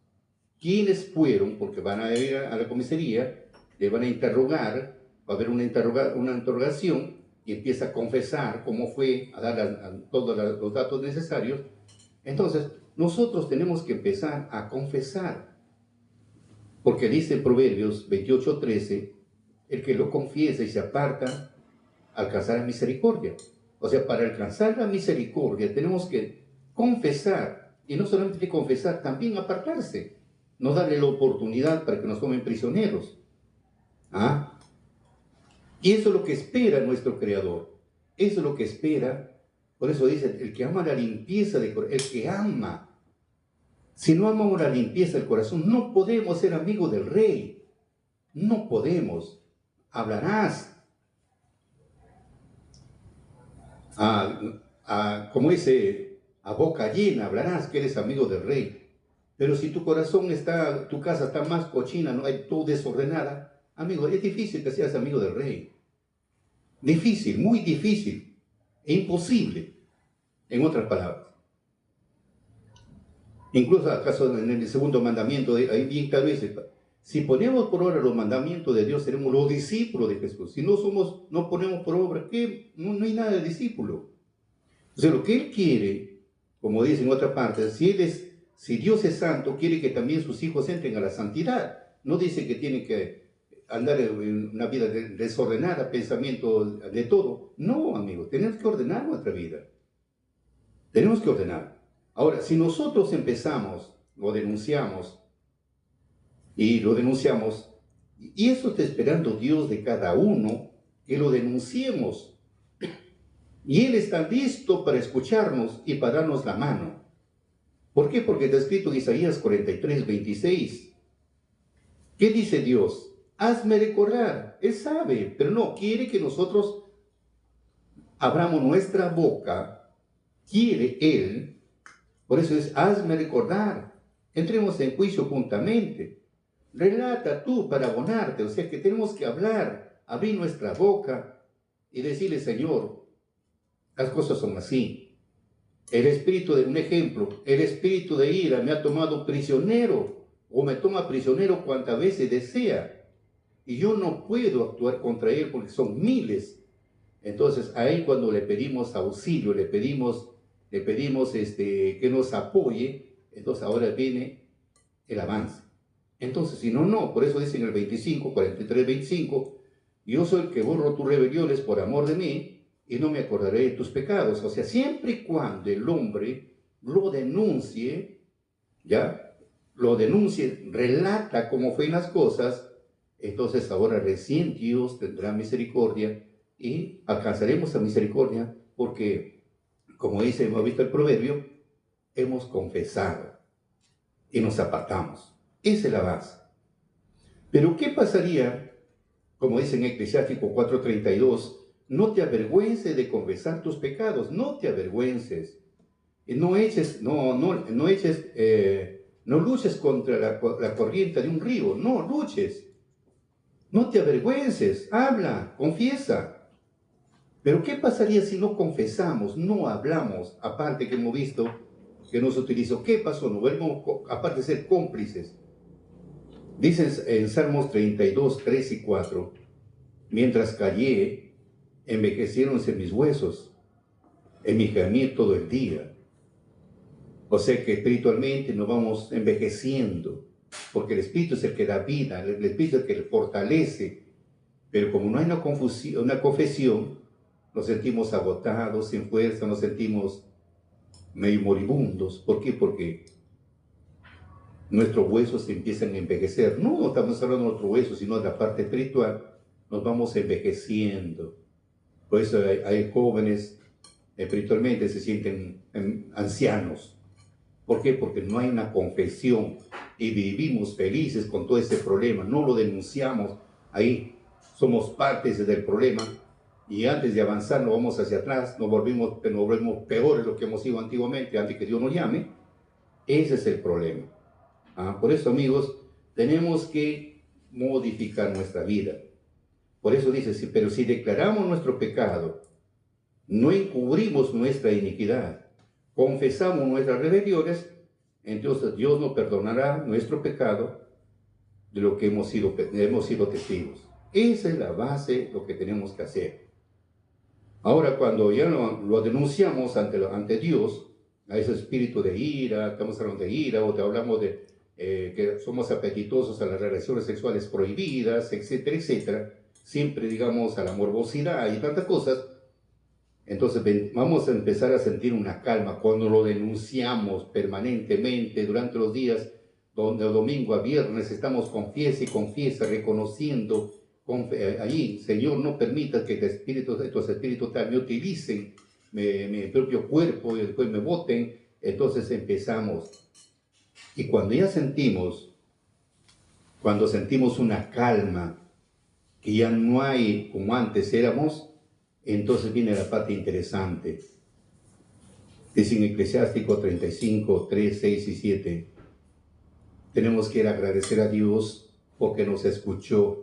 quiénes fueron, porque van a ir a la comisaría, le van a interrogar, va a haber una interrogación, y empieza a confesar cómo fue, a dar todos los datos necesarios. Entonces, nosotros tenemos que empezar a confesar, porque dice en Proverbios 28:13, el que lo confiesa y se aparta, alcanzará misericordia. O sea, para alcanzar la misericordia tenemos que confesar, y no solamente confesar, también apartarse, no darle la oportunidad para que nos tomen prisioneros. ¿Ah? Y eso es lo que espera nuestro Creador. Eso es lo que espera. Por eso dice, el que ama la limpieza de corazón, el que ama. Si no amamos la limpieza del corazón, no podemos ser amigos del Rey. No podemos. Hablarás. Como dice, a boca llena hablarás que eres amigo del Rey. Pero si tu corazón está, tu casa está más cochina, no hay todo desordenada, amigo, es difícil que seas amigo del Rey. Difícil, muy difícil, e imposible, en otras palabras. Incluso acaso en el segundo mandamiento, ahí bien claro dice, si ponemos por obra los mandamientos de Dios, seremos los discípulos de Jesús. Si no ponemos por obra, ¿qué? No hay nada de discípulo. O sea, lo que Él quiere, como dice en otra parte, si Dios es santo, quiere que también sus hijos entren a la santidad. No dice que tienen que andar en una vida desordenada, pensamiento de todo. No, amigo, tenemos que ordenar nuestra vida. Tenemos que ordenar. Ahora, si nosotros empezamos, lo denunciamos, y eso está esperando Dios de cada uno, que lo denunciemos. Y Él está listo para escucharnos y para darnos la mano. ¿Por qué? Porque está escrito en Isaías 43:26. ¿Qué dice Dios? Hazme recordar. Él sabe, pero no, quiere que nosotros abramos nuestra boca. Quiere Él. Por eso es, hazme recordar. Entremos en juicio juntamente. Relata tú para abonarte. O sea que tenemos que hablar, abrir nuestra boca y decirle, Señor, las cosas son así. El espíritu de un ejemplo, el espíritu de ira me ha tomado prisionero o me toma prisionero cuantas veces desea. Y yo no puedo actuar contra él porque son miles. Entonces ahí cuando le pedimos auxilio, le pedimos que nos apoye, entonces ahora viene el avance. Entonces si no, no. Por eso dice en el 43:25, yo soy el que borro tus rebeliones por amor de mí, y no me acordaré de tus pecados. O sea, siempre y cuando el hombre lo denuncie, ¿ya? Lo denuncie, relata cómo fueron las cosas, entonces ahora recién Dios tendrá misericordia y alcanzaremos la misericordia porque, como dice, hemos visto el proverbio, hemos confesado y nos apartamos. Esa es la base. Pero ¿qué pasaría, como dice en Eclesiástico 4:32, no te avergüences de confesar tus pecados, no te avergüences. No luches contra la corriente de un río, no luches. No te avergüences, habla, confiesa. Pero ¿qué pasaría si no confesamos, no hablamos? Aparte que hemos visto que nos utilizó, ¿qué pasó? No volvemos, aparte de ser cómplices. Dicen en Salmos 32:3 y 4, mientras callé, envejeciéronse mis huesos, en mi gemir todo el día. O sea que espiritualmente nos vamos envejeciendo, porque el Espíritu es el que da vida, el Espíritu es el que fortalece. Pero como no hay una confesión, nos sentimos agotados, sin fuerza, nos sentimos medio moribundos. ¿Por qué? Porque nuestros huesos empiezan a envejecer. No estamos hablando de nuestros huesos, sino de la parte espiritual. Nos vamos envejeciendo. Por eso hay jóvenes espiritualmente se sienten ancianos. ¿Por qué? Porque no hay una confesión y vivimos felices con todo este problema. No lo denunciamos. Ahí somos partes del problema y antes de avanzar nos vamos hacia atrás, nos volvemos peores de lo que hemos sido antiguamente, antes que Dios nos llame. Ese es el problema. Por eso, amigos, tenemos que modificar nuestra vida. Por eso dice, pero si declaramos nuestro pecado, no encubrimos nuestra iniquidad, confesamos nuestras rebeliones, entonces Dios nos perdonará nuestro pecado de lo que hemos sido testigos. Esa es la base, lo que tenemos que hacer. Ahora, cuando ya lo denunciamos ante Dios, a ese espíritu de ira, estamos hablando de ira, o te hablamos de que somos apetitosos a las relaciones sexuales prohibidas, etcétera, etcétera, siempre digamos a la morbosidad y tantas cosas, entonces vamos a empezar a sentir una calma cuando lo denunciamos permanentemente durante los días, donde de domingo a viernes estamos confiesa y confiesa, reconociendo allí, Señor, no permitas que estos espíritus me utilicen mi propio cuerpo y después me boten. Entonces empezamos. Y cuando sentimos una calma, que ya no hay como antes éramos, entonces viene la parte interesante. Dice en Eclesiástico 35:3, 6 y 7, tenemos que agradecer a Dios porque nos escuchó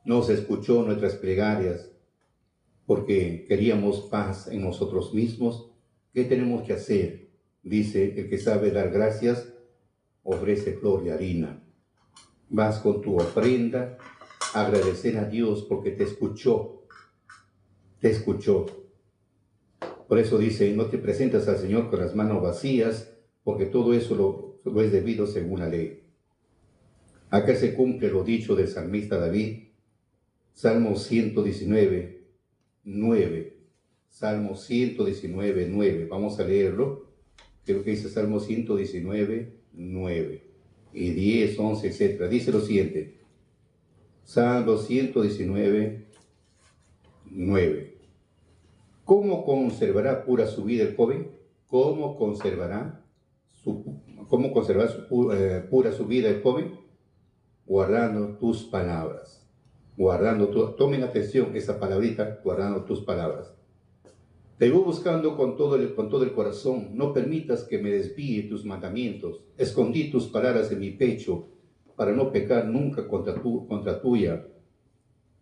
nuestras plegarias, porque queríamos paz en nosotros mismos. ¿Qué tenemos que hacer? Dice, el que sabe dar gracias, ofrece flor y harina. Vas con tu ofrenda a agradecer a Dios porque te escuchó. Por eso dice, no te presentas al Señor con las manos vacías, porque todo eso lo es debido según la ley. Acá se cumple lo dicho del salmista David, Salmo 119:9. Salmo 119, 9. Vamos a leerlo. Creo que dice Salmo 119, 9. Y 10, 11, etc. Dice lo siguiente. Salmo 119, 9. ¿Cómo conservará pura su vida el joven? ¿Cómo conservará pura su vida el joven? Guardando tus palabras. Tomen atención esa palabrita, guardando tus palabras. Te voy buscando con todo el corazón. No permitas que me desvíe tus mandamientos. Escondí tus palabras en mi pecho para no pecar nunca contra tuya.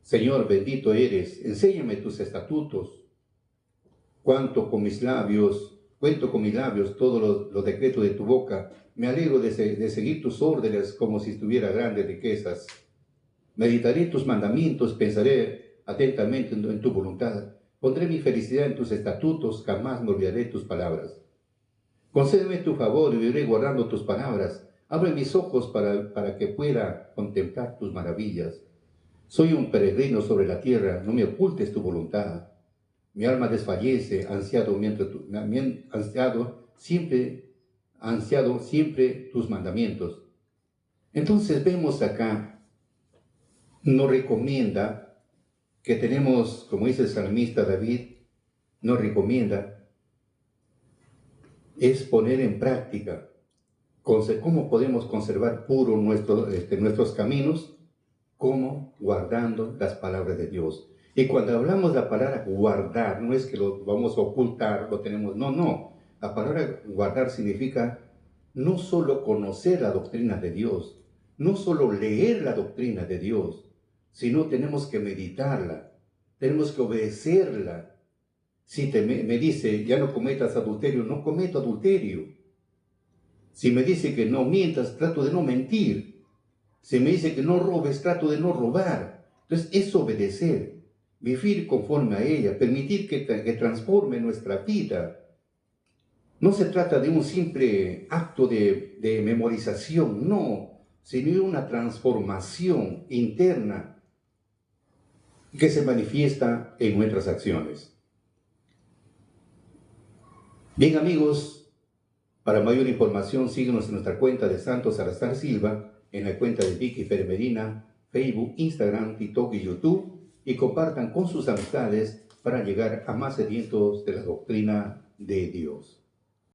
Señor, bendito eres. Enséñame tus estatutos. Cuento con mis labios todos los decretos de tu boca. Me alegro de seguir tus órdenes como si tuviera grandes riquezas. Meditaré tus mandamientos, pensaré atentamente en tu voluntad. Pondré mi felicidad en tus estatutos, jamás me olvidaré tus palabras. Concédeme tu favor y viviré guardando tus palabras. Abre mis ojos para que pueda contemplar tus maravillas. Soy un peregrino sobre la tierra, no me ocultes tu voluntad. Mi alma desfallece, ansiado siempre tus mandamientos. Entonces vemos acá, nos recomienda que tenemos, como dice el salmista David, nos recomienda, es poner en práctica cómo podemos conservar puros nuestros caminos, como guardando las palabras de Dios. Y cuando hablamos de la palabra guardar, no es que lo vamos a ocultar, lo tenemos, no. La palabra guardar significa no solo conocer la doctrina de Dios, no solo leer la doctrina de Dios, sino tenemos que meditarla, tenemos que obedecerla. Si me dice, ya no cometas adulterio, no cometo adulterio. Si me dice que no mientas, trato de no mentir. Si me dice que no robes, trato de no robar. Entonces es obedecer, vivir conforme a ella, permitir que transforme nuestra vida. No se trata de un simple acto de memorización, no, sino de una transformación interna que se manifiesta en nuestras acciones. Bien, amigos, para mayor información síguenos en nuestra cuenta de Santos Salazar Silva, en la cuenta de Vicky Fer Medina, Facebook, Instagram, TikTok y YouTube, y compartan con sus amistades para llegar a más sedientos de la doctrina de Dios.